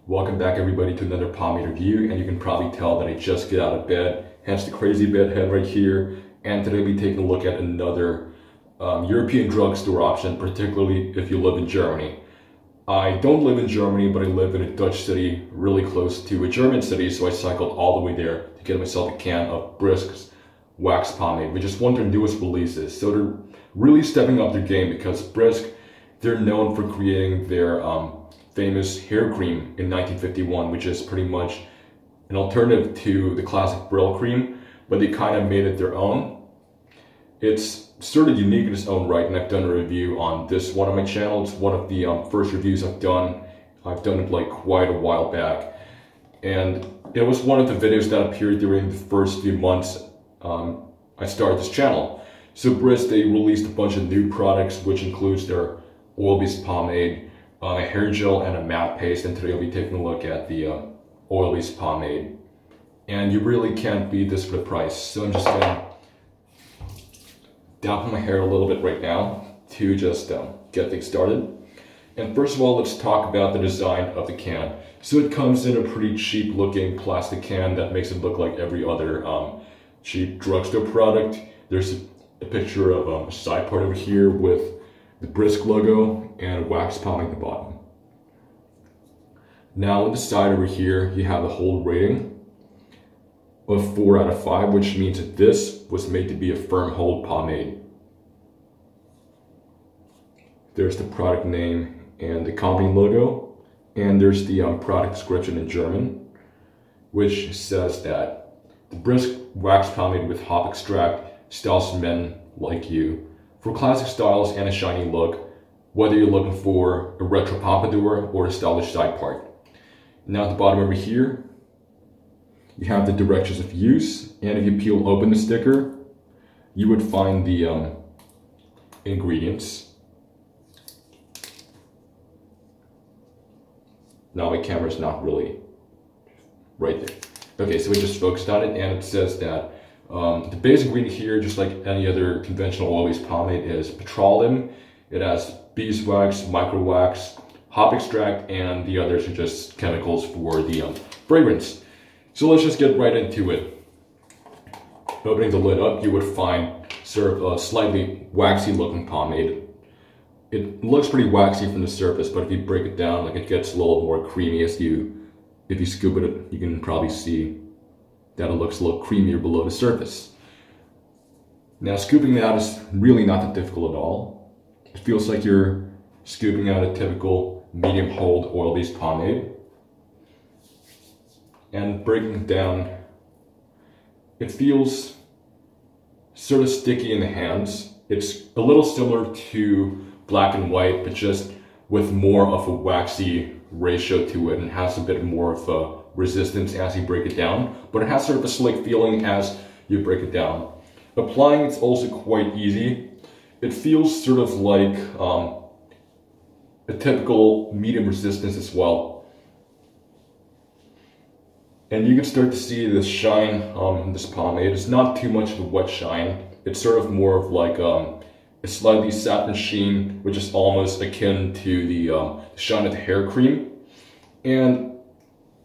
Welcome back everybody to another pomade review, and you can probably tell that I just get out of bed, hence the crazy bed head right here. And today we'll be taking a look at another European drugstore option, particularly if you live in Germany. I don't live in Germany, but I live in a Dutch city really close to a German city, so I cycled all the way there to get myself a can of Brisk's wax pomade, which is one of their newest releases. So they're really stepping up their game because Brisk, they're known for creating their famous hair cream in 1951, which is pretty much an alternative to the classic Brill cream, but they kind of made it their own. It's sort of unique in its own right, and I've done a review on this one on my channel. It's one of the first reviews I've done. I've done it like quite a while back, and it was one of the videos that appeared during the first few months I started this channel. So Brisk, they released a bunch of new products, which includes their oil-based pomade, a hair gel, and a matte paste. And today I'll be taking a look at the oil-based pomade. And you really can't beat this for the price. So I'm just gonna dampen my hair a little bit right now to just get things started. And first of all, let's talk about the design of the can. So it comes in a pretty cheap looking plastic can that makes it look like every other cheap drugstore product. There's a picture of a side part over here with the Brisk logo and a wax pomade at the bottom. Now on the side over here, you have the whole rating of 4 out of 5, which means that this was made to be a firm hold pomade. There's the product name and the company logo, and there's the product description in German, which says that the Brisk wax pomade with hop extract styles men like you for classic styles and a shiny look, whether you're looking for a retro pompadour or a stylish side part. Now at the bottom over here, you have the directions of use, and if you peel open the sticker, you would find the ingredients. Now my camera's not really right there. Okay, so we just focused on it, and it says that the basic ingredient here, just like any other conventional oil-based pomade, is petroleum. It has beeswax, micro wax, hop extract, and the others are just chemicals for the fragrance. So let's just get right into it. Opening the lid up, you would find sort of a slightly waxy looking pomade. It looks pretty waxy from the surface, but if you break it down, like, it gets a little more creamy if you scoop it. You can probably see that it looks a little creamier below the surface. Now scooping it out is really not that difficult at all. It feels like you're scooping out a typical medium hold oil-based pomade. And breaking it down, it feels sort of sticky in the hands. It's a little similar to black and white, but just with more of a waxy ratio to it, and has a bit more of a resistance as you break it down, but it has sort of a slick feeling as you break it down. Applying it's also quite easy. It feels sort of like a typical medium resistance as well. And you can start to see this shine in this pomade. It's not too much of a wet shine. It's sort of more of like a slightly satin sheen, which is almost akin to the shine of the hair cream. And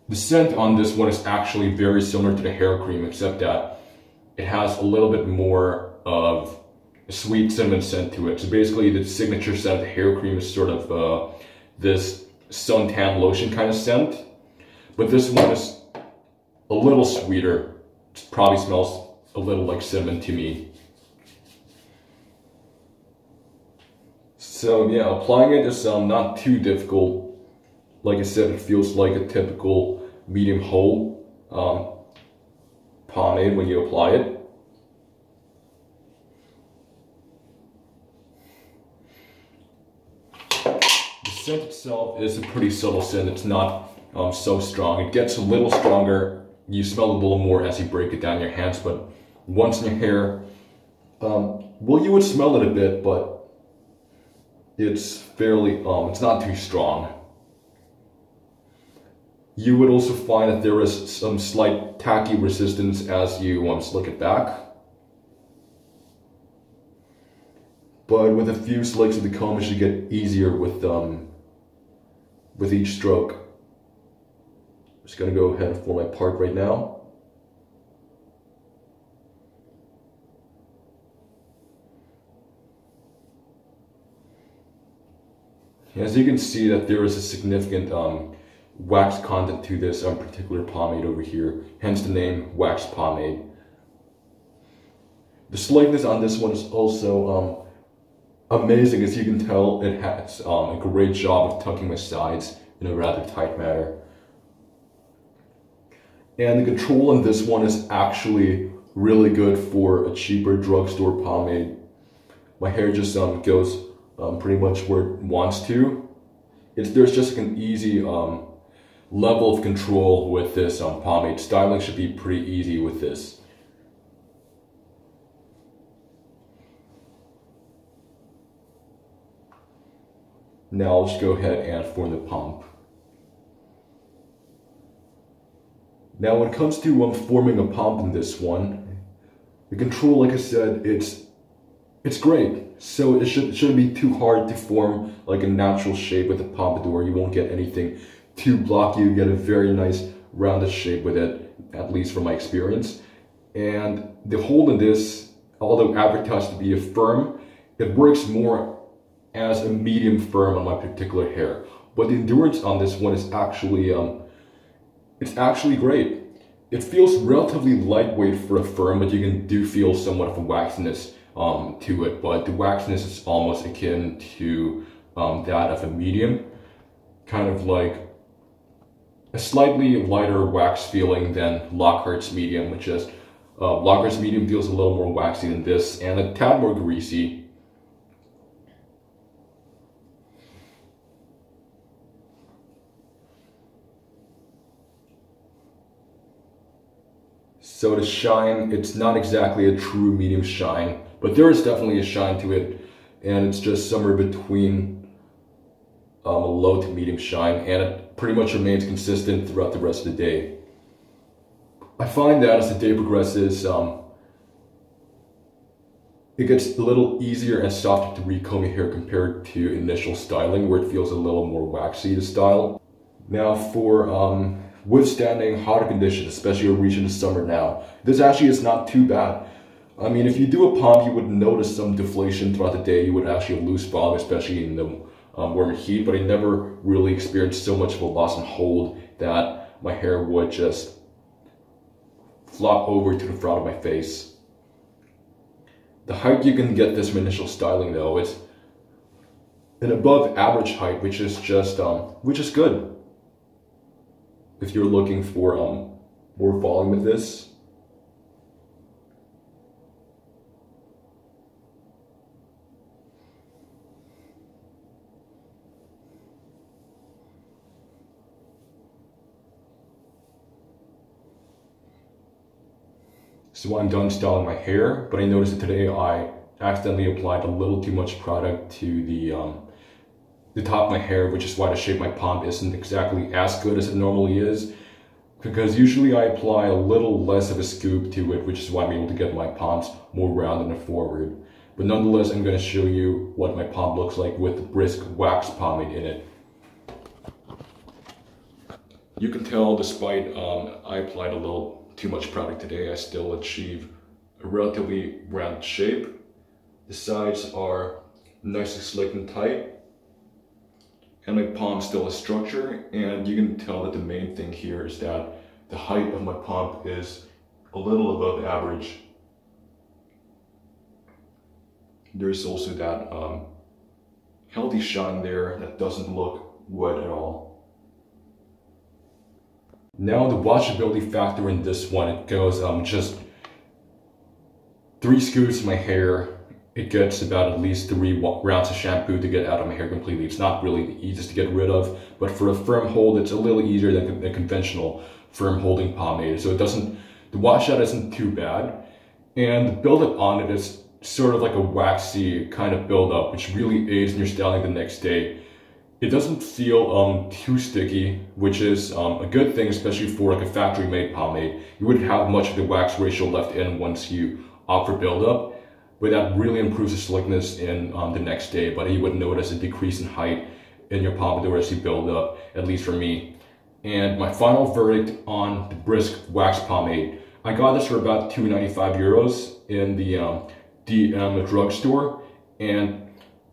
the scent on this one is actually very similar to the hair cream, except that it has a little bit more of a sweet cinnamon scent to it. So basically the signature scent of the hair cream is sort of this suntan lotion kind of scent. But this one is a little sweeter. It probably smells a little like cinnamon to me. So yeah, applying it is not too difficult. Like I said, it feels like a typical medium hold pomade when you apply it. The scent itself is a pretty subtle scent. It's not so strong. It gets a little stronger. You smell a little more as you break it down in your hands, but once in your hair, well, you would smell it a bit, but it's fairly, it's not too strong. You would also find that there is some slight tacky resistance as you slick it back. But with a few slicks of the comb, it should get easier with each stroke. Just gonna go ahead and form my part right now. As you can see that there is a significant wax content to this particular pomade over here, hence the name wax pomade. The slightness on this one is also amazing. As you can tell, it has a great job of tucking my sides in a rather tight manner. And the control on this one is actually really good for a cheaper drugstore pomade. My hair just goes pretty much where it wants to. There's just an easy level of control with this pomade. Styling should be pretty easy with this. Now I'll just go ahead and form the pump. Now when it comes to forming a pump in this one, the control, like I said, it's great. So it shouldn't be too hard to form like a natural shape with the pompadour. You won't get anything too blocky. You get a very nice rounded shape with it, at least from my experience. And the hold in this, although advertised to be a firm, it works more as a medium firm on my particular hair. But the endurance on this one is actually, it's actually great. It feels relatively lightweight for a firm, but you do feel somewhat of a waxiness to it, but the waxiness is almost akin to that of a medium, kind of like a slightly lighter wax feeling than Lockhart's medium, which is Lockhart's medium feels a little more waxy than this and a tad more greasy. So the shine, it's not exactly a true medium shine, but there is definitely a shine to it, and it's just somewhere between a low to medium shine, and it pretty much remains consistent throughout the rest of the day. I find that as the day progresses, it gets a little easier and softer to recomb your hair compared to initial styling, where it feels a little more waxy to style. Now for withstanding hotter conditions, especially reaching the summer now, this actually is not too bad. I mean, if you do a pump, you would notice some deflation throughout the day. You would actually have loose volume, especially in the warmer heat, but I never really experienced so much of a loss in hold that my hair would just flop over to the front of my face. The height you can get this from initial styling though is an above average height, which is just which is good if you're looking for more volume with this. So I'm done styling my hair, but I noticed that today I accidentally applied a little too much product to the top of my hair, which is why the shape of my pump isn't exactly as good as it normally is. Because usually I apply a little less of a scoop to it, which is why I'm able to get my pumps more rounded and forward. But nonetheless, I'm going to show you what my pump looks like with the Brisk wax pomade in it. You can tell, despite I applied a little too much product today, I still achieve a relatively round shape. The sides are nice and slick and tight, and my palm still has structure, and you can tell that the main thing here is that the height of my pump is a little above average. There's also that healthy shine there that doesn't look wet at all. Now the washability factor in this one, it goes just 3 scoops of my hair. It gets about at least 3 rounds of shampoo to get out of my hair completely. It's not really the easiest to get rid of, but for a firm hold, it's a little easier than a conventional firm holding pomade. So the washout isn't too bad. And the buildup on it is sort of like a waxy kind of buildup, which really aids in your styling the next day. It doesn't feel too sticky, which is a good thing, especially for like a factory-made pomade. You wouldn't have much of the wax ratio left in once you opt for buildup, but that really improves the slickness in the next day. But you would notice a decrease in height in your pompadour as you build up, at least for me. And my final verdict on the Brisk Wax Pomade. I got this for about €2.95 in the DM drugstore, and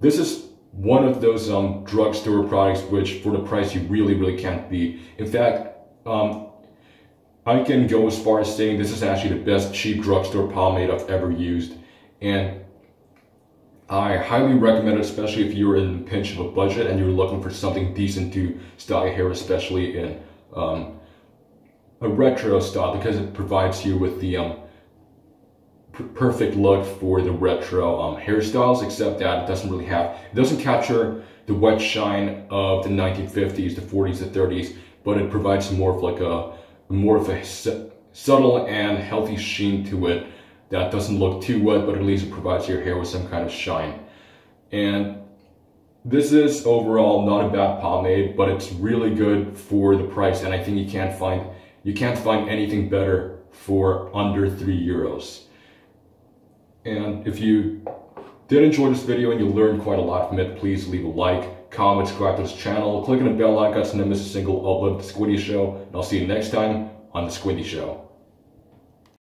this is one of those drugstore products which for the price you really can't beat. In fact, I can go as far as saying this is actually the best cheap drugstore pomade I've ever used, and I highly recommend it, especially if you're in the pinch of a budget and you're looking for something decent to style your hair, especially in a retro style, because it provides you with the perfect look for the retro hairstyles, except that it doesn't capture the wet shine of the 1950s, the 40s, the 30s, but it provides more of a subtle and healthy sheen to it that doesn't look too wet, but at least it provides your hair with some kind of shine. And this is overall not a bad pomade, but it's really good for the price, and I think you can't find anything better for under €3. And if you did enjoy this video and you learned quite a lot from it, please leave a like, comment, subscribe to this channel, click on the bell icon so you never miss a single upload of The Squiddy Show, and I'll see you next time on The Squiddy Show.